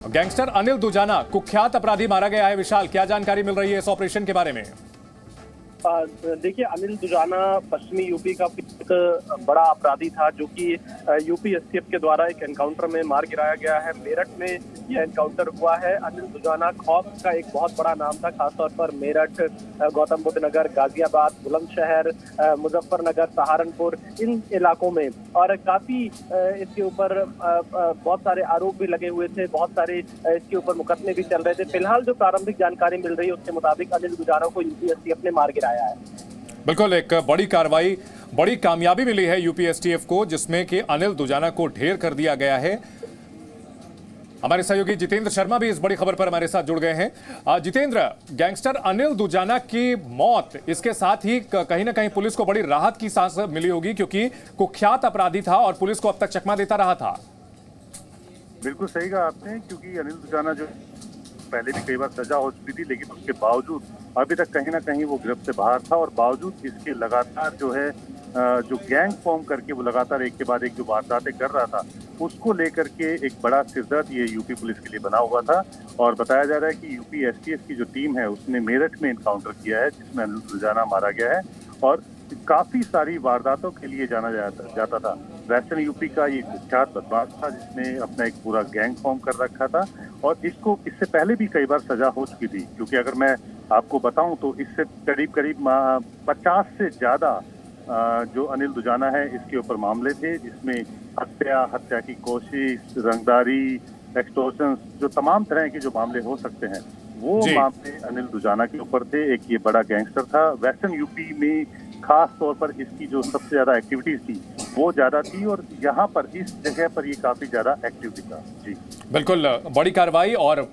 Gangster Anil Dujana कुख्यात अपराधी मारा गया है। विशाल, क्या जानकारी मिल रही है इस ऑपरेशन के बारे में? देखिए, अनिल दुजाना पश्चिमी यूपी का एक बड़ा अपराधी था जो कि यूपी एसटीएफ के द्वारा एक एनकाउंटर में मार गिराया गया है। मेरठ में यह एनकाउंटर हुआ है। अनिल दुजाना खौफ का एक बहुत बड़ा नाम था, खासतौर पर मेरठ, गौतम बुद्ध नगर, गाजियाबाद, बुलंदशहर, मुजफ्फरनगर, सहारनपुर, इन इलाकों में। और काफी इसके ऊपर बहुत सारे आरोप भी लगे हुए थे, बहुत सारे इसके ऊपर मुकदमे भी चल रहे थे। फिलहाल जो प्रारंभिक जानकारी मिल रही है उसके मुताबिक अनिल दुजाना को यूपी एसटीएफ ने मार गिराया है। बिल्कुल, एक बड़ी कार्रवाई, बड़ी कामयाबी मिली है यूपी एसटीएफ को, जिसमें कि अनिल दुजाना को ढेर कर दिया गया है। हमारे सहयोगी जितेंद्र शर्मा भी इस बड़ी खबर पर हमारे साथ जुड़ गए हैं। जितेंद्र, गैंगस्टर अनिल दुजाना की मौत, इसके साथ ही कहीं ना कहीं पुलिस को बड़ी राहत की सांस मिली होगी, क्योंकि कुख्यात अपराधी था और पुलिस को अब तक चकमा देता रहा था। बिल्कुल सही कहा आपने, क्योंकि अनिल दुजाना जो पहले भी कई बार सजा हो चुकी थी, लेकिन उसके बावजूद अभी तक कहीं ना कहीं वो गिरफ्त से बाहर था। और बावजूद इसके लगातार जो है जो गैंग फॉर्म करके वो लगातार एक के बाद एक जो वारदातें कर रहा था, उसको लेकर के एक बड़ा सिरदर्द ये यूपी पुलिस के लिए बना हुआ था। और बताया जा रहा है कि यूपी एसटीएफ की जो टीम है उसने मेरठ में इनकाउंटर किया है, जिसमें अनिल दुजाना मारा गया है। और काफी सारी वारदातों के लिए जाना जाता था। वेस्टर्न यूपी का ये कुख्यात बदमाश था, जिसने अपना एक पूरा गैंग फॉर्म कर रखा था। और इसको इससे पहले भी कई बार सजा हो चुकी थी, क्योंकि अगर मैं आपको बताऊं तो इससे करीब 50 से ज्यादा जो अनिल दुजाना है इसके ऊपर मामले थे, जिसमें हत्या की कोशिश, रंगदारी, एक्सटॉर्शन, जो तमाम तरह के जो मामले हो सकते हैं वो मामले अनिल दुजाना के ऊपर थे। एक ये बड़ा गैंगस्टर था। वेस्टर्न यूपी में खास तौर पर इसकी जो सबसे ज्यादा एक्टिविटीज थी वो ज्यादा थी, और यहाँ पर इस जगह पर ये काफी ज्यादा एक्टिविटी था। जी बिल्कुल, बड़ी कार्रवाई और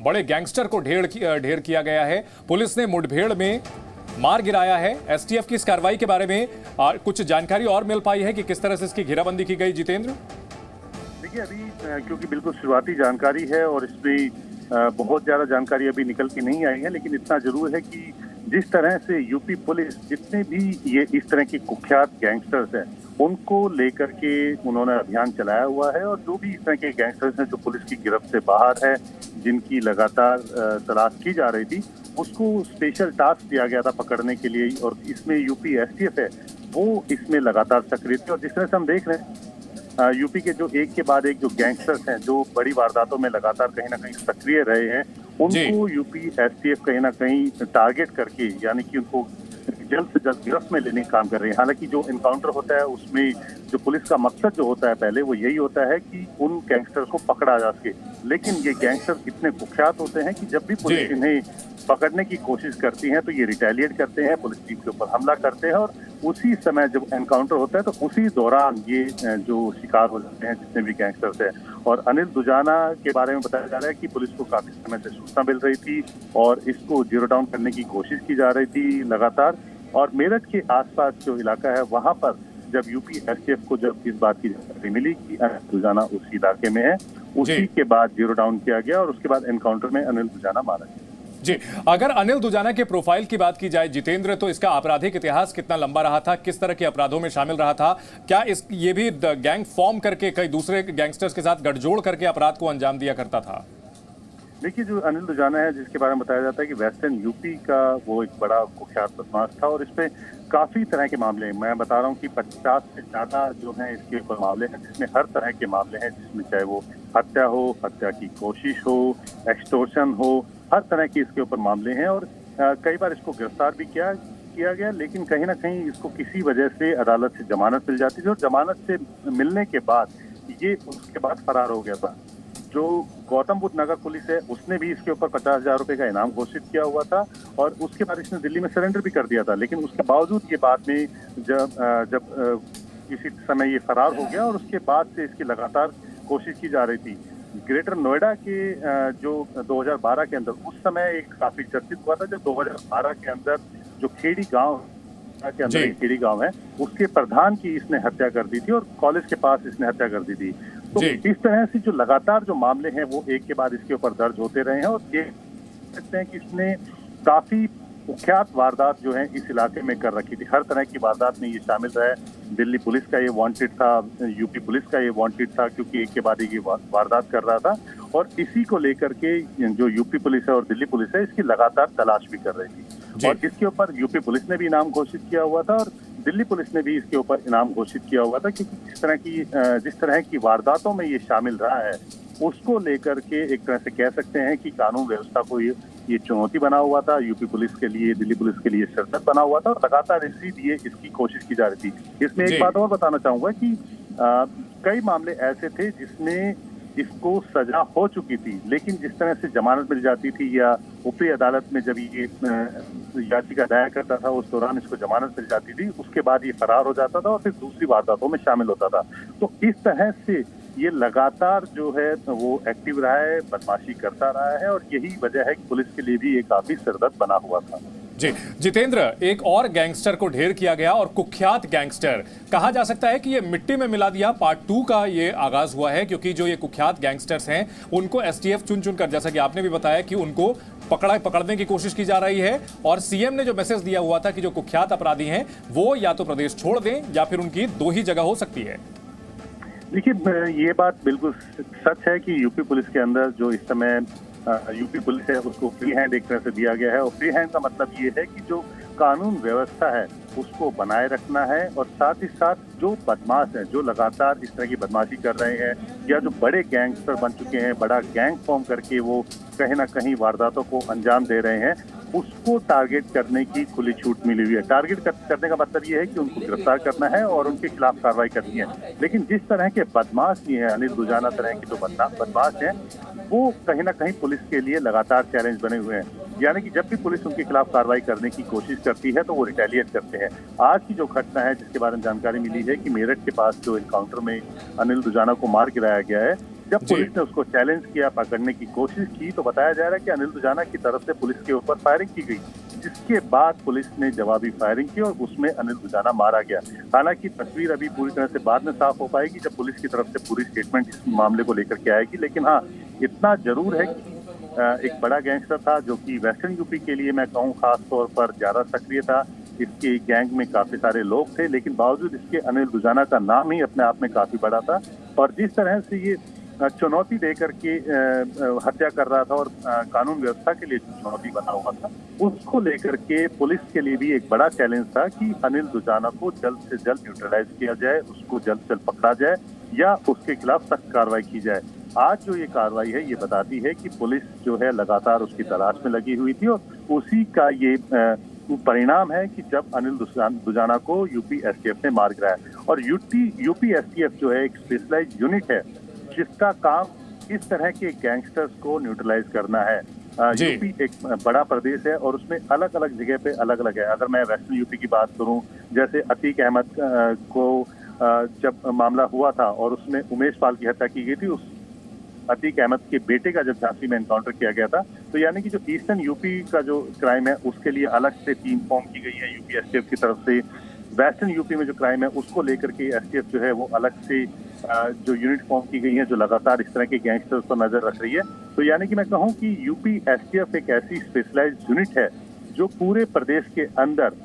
बड़े गैंगस्टर को ढेर किया गया है। पुलिस ने मुठभेड़ में मार गिराया है। एसटीएफ की इस कार्रवाई के बारे में कुछ जानकारी और मिल पाई है कि किस तरह से इसकी घेराबंदी की गई? जितेंद्र, देखिए, अभी क्योंकि बिल्कुल शुरुआती जानकारी है और इसमें बहुत ज्यादा जानकारी अभी निकल के नहीं आई है, लेकिन इतना जरूर है कि जिस तरह से यूपी पुलिस जितने भी ये इस तरह के कुख्यात गैंगस्टर्स हैं उनको लेकर के उन्होंने अभियान चलाया हुआ है। और जो भी इस तरह के गैंगस्टर्स हैं जो पुलिस की गिरफ्त से बाहर है, जिनकी लगातार तलाश की जा रही थी, उसको स्पेशल टास्क दिया गया था पकड़ने के लिए। और इसमें यूपी एसटीएफ है वो इसमें लगातार सक्रिय थी। और जिस तरह से हम देख रहे हैं यूपी के जो एक के बाद एक जो गैंगस्टर्स हैं जो बड़ी वारदातों में लगातार कहीं ना कहीं सक्रिय रहे हैं, उनको यूपी एसटीएफ कहीं ना कहीं टारगेट करके, यानी कि उनको जल्द से जल्द गिरफ्त में लेने का काम कर रहे हैं। हालांकि जो इनकाउंटर होता है उसमें जो पुलिस का मकसद जो होता है पहले वो यही होता है कि उन गैंगस्टर्स को पकड़ा जा सके। लेकिन ये गैंगस्टर इतने कुख्यात होते हैं कि जब भी पुलिस इन्हें पकड़ने की कोशिश करती है तो ये रिटेलिएट करते हैं, पुलिस टीम के ऊपर हमला करते हैं। और उसी समय जब एनकाउंटर होता है तो उसी दौरान ये जो शिकार हो जाते हैं जितने भी गैंगस्टर्स हैं। और अनिल दुजाना के बारे में बताया जा रहा है कि पुलिस को काफी समय से सूचना मिल रही थी और इसको जीरो डाउन करने की कोशिश की जा रही थी लगातार। और मेरठ के आसपास जो इलाका है वहां पर जब यूपी एसटीएफ को जब इस बात की जानकारी मिली कि अनिल दुजाना उस इलाके में है, उसी के बाद जीरो डाउन किया गया और उसके बाद एनकाउंटर में अनिल दुजाना मारा गया। जी, अगर अनिल दुजाना के प्रोफाइल की बात की जाए जितेंद्र, तो इसका आपराधिक इतिहास कितना लंबा रहा था, किस तरह के अपराधों में शामिल रहा था? क्या ये भी गैंग फॉर्म करके कई दूसरे गैंगस्टर्स के साथ गठजोड़ करके अपराध को अंजाम दिया करता था? देखिए, जो अनिल दुजाना है जिसके बारे में बताया जाता है कि वेस्टर्न यूपी का वो एक बड़ा कुख्यात बदमाश था। और इसमें काफी तरह के मामले हैं। मैं बता रहा हूँ कि 50 से ज्यादा जो है इसके ऊपर मामले हैं, जिसमें हर तरह के मामले हैं, जिसमें चाहे वो हत्या हो, हत्या की कोशिश हो, एक्सटॉर्शन हो, हर तरह के इसके ऊपर मामले हैं। और कई बार इसको गिरफ्तार भी किया गया, लेकिन कहीं ना कहीं इसको किसी वजह से अदालत से जमानत मिल जाती थी। और जमानत से मिलने के बाद ये उसके बाद फरार हो गया था। जो गौतम बुद्ध नगर पुलिस है उसने भी इसके ऊपर 50,000 रुपए का इनाम घोषित किया हुआ था और उसके बाद इसने दिल्ली में सरेंडर भी कर दिया था। लेकिन उसके बावजूद ये बाद में जब किसी समय ये फरार हो गया और उसके बाद से इसकी लगातार कोशिश की जा रही थी। ग्रेटर नोएडा के जो 2012 के अंदर उस समय एक काफी चर्चित हुआ था, जब 2012 के अंदर जो खेड़ी गांव के अंदर एक खेड़ी गांव है उसके प्रधान की इसने हत्या कर दी थी और कॉलेज के पास इसने हत्या कर दी थी। तो इस तरह से जो लगातार जो मामले हैं वो एक के बाद इसके ऊपर दर्ज होते रहे हैं। और ये कहते हैं कि इसने काफी कुख्यात वारदात जो है इस इलाके में कर रखी थी। हर तरह की वारदात में ये शामिल रहा है। दिल्ली पुलिस का ये वांटेड था, यूपी पुलिस का ये वांटेड था, क्योंकि एक के बाद एक ये वारदात कर रहा था। और इसी को लेकर के जो यूपी पुलिस है और दिल्ली पुलिस है इसकी लगातार तलाश भी कर रही थी। और इसके ऊपर यूपी पुलिस ने भी इनाम घोषित किया हुआ था और दिल्ली पुलिस ने भी इसके ऊपर इनाम घोषित किया हुआ था, क्योंकि जिस तरह की वारदातों में ये शामिल रहा है उसको लेकर के एक तरह से कह सकते हैं कि कानून व्यवस्था को ये चुनौती बना हुआ था, यूपी पुलिस के लिए, दिल्ली पुलिस के लिए शर्त बना हुआ था और लगातार इसीलिए इसकी कोशिश की जा रही थी। इसमें एक बात और बताना चाहूंगा कि कई मामले ऐसे थे जिसमें इसको सजा हो चुकी थी, लेकिन जिस तरह से जमानत मिल जाती थी या ऊपरी अदालत में जब ये याचिका दायर करता था उस दौरान इसको जमानत मिल जाती थी, उसके बाद ये फरार हो जाता था और फिर दूसरी वारदातों में शामिल होता था। तो इस तरह से ये लगातार जो है वो एक्टिव रहा है, बदमाशी करता रहा है और यही वजह है कि पुलिस के लिए भी ये काफी सरदर्द बना हुआ था। जी जितेंद्र, एक और गैंगस्टर को ढेर किया गया और कुख्यात गैंगस्टर कहा जा सकता है कि ये मिट्टी में मिला दिया पार्ट 2 का ये आगाज हुआ है, क्योंकि जो ये कुख्यात गैंगस्टर्स हैं उनको एसटीएफ चुन चुनकर, जैसा कि आपने भी बताया, कि उनको पकड़ने की कोशिश की जा रही है और सीएम ने जो मैसेज दिया हुआ था कि जो कुख्यात अपराधी हैं वो या तो प्रदेश छोड़ दें या फिर उनकी 2 ही जगह हो सकती है। देखिए, ये बात बिल्कुल सच है कि यूपी पुलिस के अंदर जो इस समय यूपी पुलिस है उसको फ्री हैंड एक तरह से दिया गया है और फ्री हैंड का मतलब ये है कि जो कानून व्यवस्था है उसको बनाए रखना है और साथ ही साथ जो बदमाश हैं, जो लगातार इस तरह की बदमाशी कर रहे हैं या जो बड़े गैंगस्टर बन चुके हैं, बड़ा गैंग फॉर्म करके वो कहीं ना कहीं वारदातों को अंजाम दे रहे हैं, उसको टारगेट करने की खुली छूट मिली हुई है। टारगेट करने का मतलब ये है कि उनको गिरफ्तार करना है और उनके खिलाफ कार्रवाई करनी है। लेकिन जिस तरह के बदमाश ये हैं, अनिल दुजाना तरह के जो बदमाश हैं, वो कहीं ना कहीं पुलिस के लिए लगातार चैलेंज बने हुए हैं। यानी कि जब भी पुलिस उनके खिलाफ कार्रवाई करने की कोशिश करती है तो वो रिटेलिएट करते हैं। आज की जो घटना है जिसके बारे में जानकारी मिली है कि मेरठ के पास जो एनकाउंटर में अनिल दुजाना को मार गिराया गया है, जब पुलिस ने उसको चैलेंज किया, पकड़ने की कोशिश की, तो बताया जा रहा है कि अनिल दुजाना की तरफ से पुलिस के ऊपर फायरिंग की गई, जिसके बाद पुलिस ने जवाबी फायरिंग की और उसमें अनिल दुजाना मारा गया। हालांकि तस्वीर अभी पूरी तरह से बाद में साफ हो पाएगी जब पुलिस की तरफ से पूरी स्टेटमेंट इस मामले को लेकर के आएगी। लेकिन हाँ, इतना जरूर है कि एक बड़ा गैंगस्टर था जो कि वेस्टर्न यूपी के लिए मैं कहूँ खास तौर पर ज्यादा सक्रिय था। इसके गैंग में काफी सारे लोग थे, लेकिन बावजूद इसके अनिल दुजाना का नाम ही अपने आप में काफी बड़ा था। और जिस तरह से ये चुनौती देकर के हत्या कर रहा था और कानून व्यवस्था के लिए चुनौती बना हुआ था, उसको लेकर के पुलिस के लिए भी एक बड़ा चैलेंज था कि अनिल दुजाना को जल्द से जल्द न्यूट्रलाइज किया जाए, उसको जल्द से जल्द पकड़ा जाए या उसके खिलाफ सख्त कार्रवाई की जाए। आज जो ये कार्रवाई है ये बताती है कि पुलिस जो है लगातार उसकी तलाश में लगी हुई थी और उसी का ये परिणाम है कि जब अनिल दुजाना को यूपी एसटीएफ ने मार गिराया। और यूपी एसटीएफ जो है एक स्पेशलाइज यूनिट है जिसका काम इस तरह के गैंगस्टर्स को न्यूट्रलाइज करना है। यूपी एक बड़ा प्रदेश है और उसमें अलग अलग जगह पे अलग अलग है। अगर मैं वेस्टर्न यूपी की बात करूं, जैसे अतीक अहमद को जब मामला हुआ था और उसमें उमेश पाल की हत्या की गई थी, उस अतीक अहमद के बेटे का जब झांसी में एनकाउंटर किया गया था, तो यानी कि जो ईस्टर्न यूपी का जो क्राइम है उसके लिए अलग से टीम फॉर्म की गई है यूपी एसटीएफ की तरफ से। वेस्टर्न यूपी में जो क्राइम है उसको लेकर के एसटीएफ जो है वो अलग से जो यूनिट फॉर्म की गई है जो लगातार इस तरह के गैंगस्टर्स पर नजर रख रही है। तो यानी कि मैं कहूँ कि यूपी एसटीएफ एक ऐसी स्पेशलाइज्ड यूनिट है जो पूरे प्रदेश के अंदर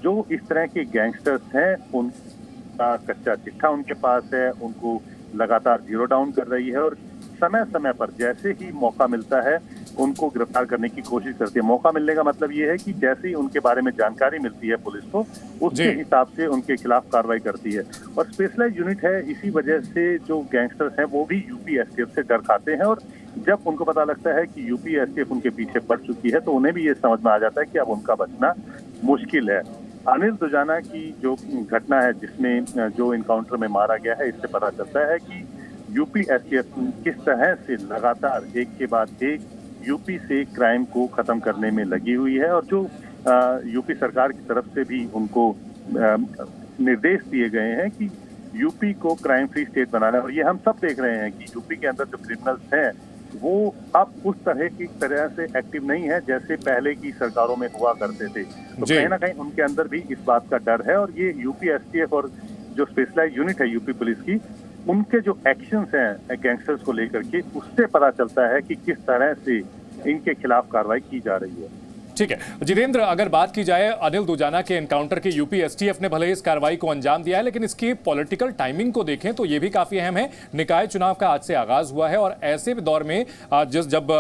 जो इस तरह के गैंगस्टर्स हैं उनका कच्चा चिट्ठा उनके पास है, उनको लगातार जीरो डाउन कर रही है और समय समय पर जैसे ही मौका मिलता है उनको गिरफ्तार करने की कोशिश करती है। मौका मिलने का मतलब ये है कि जैसे ही उनके बारे में जानकारी मिलती है पुलिस को, उसके हिसाब से उनके खिलाफ कार्रवाई करती है। और स्पेशलाइज्ड यूनिट है, इसी वजह से जो गैंगस्टर्स हैं वो भी यूपी एसटीएफ से डर खाते हैं और जब उनको पता लगता है कि यूपी एसटीएफ उनके पीछे पड़ चुकी है तो उन्हें भी ये समझ में आ जाता है कि अब उनका बचना मुश्किल है। अनिल दुजाना की जो घटना है जिसमें जो इनकाउंटर में मारा गया है, इससे पता चलता है कि यूपी एसटीएफ किस तरह से लगातार एक के बाद एक यूपी से क्राइम को खत्म करने में लगी हुई है और जो यूपी सरकार की तरफ से भी उनको निर्देश दिए गए हैं कि यूपी को क्राइम फ्री स्टेट बनाना है। और ये हम सब देख रहे हैं कि यूपी के अंदर जो क्रिमिनल्स हैं वो अब उस तरह से एक्टिव नहीं है जैसे पहले की सरकारों में हुआ करते थे। तो कहीं ना कहीं उनके अंदर भी इस बात का डर है और ये यूपी एसटीएफ और जो स्पेशलाइज्ड यूनिट है यूपी पुलिस की, उनके जो एक्शंस हैं गैंगस्टर्स को लेकर के, उससे पता चलता है कि किस तरह से इनके खिलाफ कार्रवाई की जा रही है। ठीक है जितेंद्र, अगर बात की जाए अनिल दुजाना के एनकाउंटर की, यूपी एसटीएफ ने भले इस कार्रवाई को अंजाम दिया है, लेकिन इसकी पॉलिटिकल टाइमिंग को देखें तो ये भी काफी अहम है। निकाय चुनाव का आज से आगाज हुआ है और ऐसे दौर में जब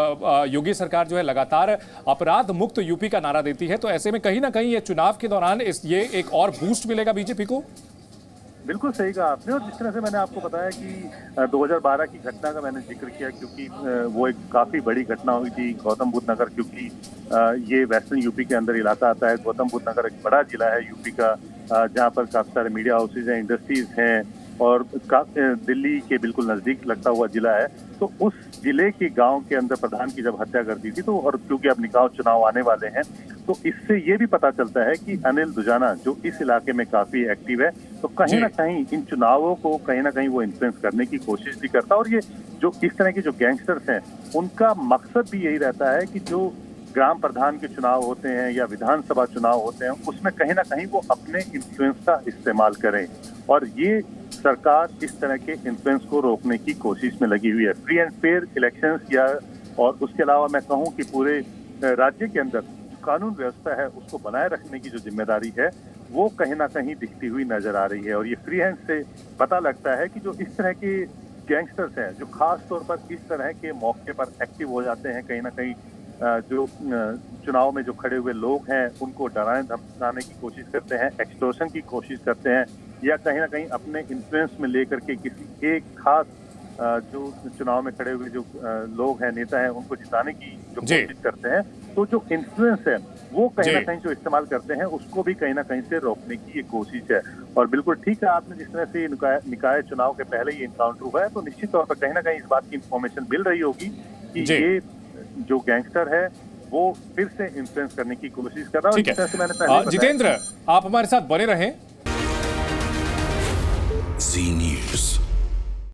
योगी सरकार जो है लगातार अपराध मुक्त यूपी का नारा देती है, तो ऐसे में कहीं ना कहीं ये चुनाव के दौरान ये एक और बूस्ट मिलेगा बीजेपी को। बिल्कुल सही कहा आपने। और जिस तरह से मैंने आपको बताया कि 2012 की घटना का मैंने जिक्र किया, क्योंकि वो एक काफी बड़ी घटना हुई थी गौतम बुद्ध नगर, क्योंकि ये वेस्टर्न यूपी के अंदर इलाका आता है। गौतम बुद्ध नगर एक बड़ा जिला है यूपी का, जहाँ पर काफी सारे मीडिया हाउसेज हैं, इंडस्ट्रीज हैं और दिल्ली के बिल्कुल नजदीक लगता हुआ जिला है। तो उस जिले के गांव के अंदर प्रधान की जब हत्या कर दी थी, तो और क्योंकि अब निकाय चुनाव आने वाले हैं, तो इससे ये भी पता चलता है कि अनिल दुजाना जो इस इलाके में काफी एक्टिव है, तो कहीं ना कहीं इन चुनावों को कहीं ना कहीं वो इन्फ्लुएंस करने की कोशिश भी करता है। और ये जो इस तरह के जो गैंगस्टर्स हैं, उनका मकसद भी यही रहता है कि जो ग्राम प्रधान के चुनाव होते हैं या विधानसभा चुनाव होते हैं, उसमें कहीं ना कहीं वो अपने इन्फ्लुएंस का इस्तेमाल करें। और ये सरकार इस तरह के इन्फ्लुएंस को रोकने की कोशिश में लगी हुई है। फ्री एंड फेयर इलेक्शंस या और उसके अलावा मैं कहूं कि पूरे राज्य के अंदर जो कानून व्यवस्था है उसको बनाए रखने की जो जिम्मेदारी है, वो कहीं ना कहीं दिखती हुई नजर आ रही है। और ये फ्री हैंड से पता लगता है कि जो इस तरह के गैंगस्टर्स हैं, जो खास तौर पर इस तरह के मौके पर एक्टिव हो जाते हैं, कहीं ना कहीं जो चुनाव में जो खड़े हुए लोग हैं उनको डराने धमकाने की कोशिश करते हैं, एक्सटॉर्शन की कोशिश करते हैं, या कहीं ना कहीं अपने इन्फ्लुएंस में लेकर के किसी एक खास जो चुनाव में खड़े हुए जो लोग हैं, नेता हैं, उनको जिताने की जो कोशिश करते हैं। तो जो इन्फ्लुएंस है वो कहीं ना कहीं जो इस्तेमाल करते हैं, उसको भी कहीं ना कहीं से रोकने की ये कोशिश है। और बिल्कुल ठीक है आपने, जिस तरह से निकाय चुनाव के पहले ये इनकाउंटर हुआ है, तो निश्चित तौर पर कहीं ना कहीं इस बात की इंफॉर्मेशन मिल रही होगी कि ये जो गैंगस्टर है वो फिर से इन्फ्लुएंस करने की कोशिश कर रहा है। ठीक है जितेंद्र, आप हमारे साथ बने रहें।